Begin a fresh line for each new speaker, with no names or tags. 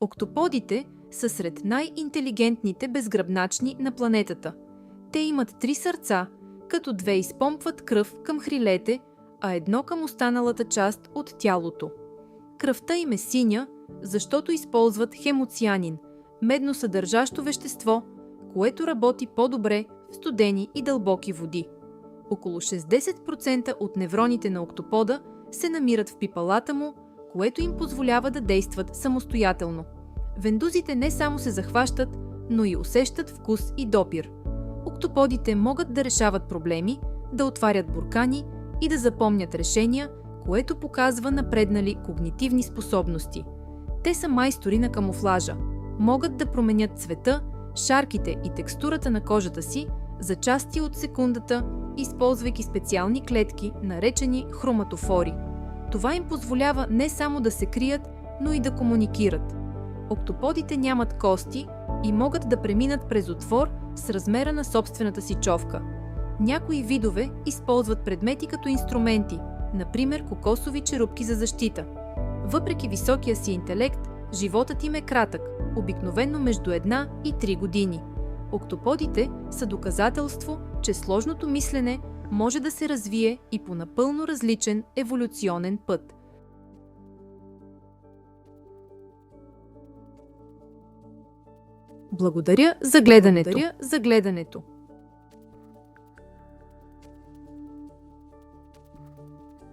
Октоподите са сред най-интелигентните безгръбначни на планетата. Те имат 3 сърца, като 2 изпомпват кръв към хрилете, а едно към останалата част от тялото. Кръвта им е синя, защото използват хемоцианин – медно съдържащо вещество, което работи по-добре в студени и дълбоки води. Около 60% от невроните на октопода се намират в пипалата му, което им позволява да действат самостоятелно. Вендузите не само се захващат, но и усещат вкус и допир. Октоподите могат да решават проблеми, да отварят буркани и да запомнят решения, което показва напреднали когнитивни способности. Те са майстори на камуфлажа. Могат да променят цвета, шарките и текстурата на кожата си за части от секундата, използвайки специални клетки, наречени хроматофори. Това им позволява не само да се крият, но и да комуникират. Октоподите нямат кости и могат да преминат през отвор с размера на собствената си човка. Някои видове използват предмети като инструменти, например кокосови черупки за защита. Въпреки високия си интелект, животът им е кратък, обикновено между 1 и 3 години. Октоподите са доказателство, че сложното мислене може да се развие и по напълно различен еволюционен път. Благодаря за гледането.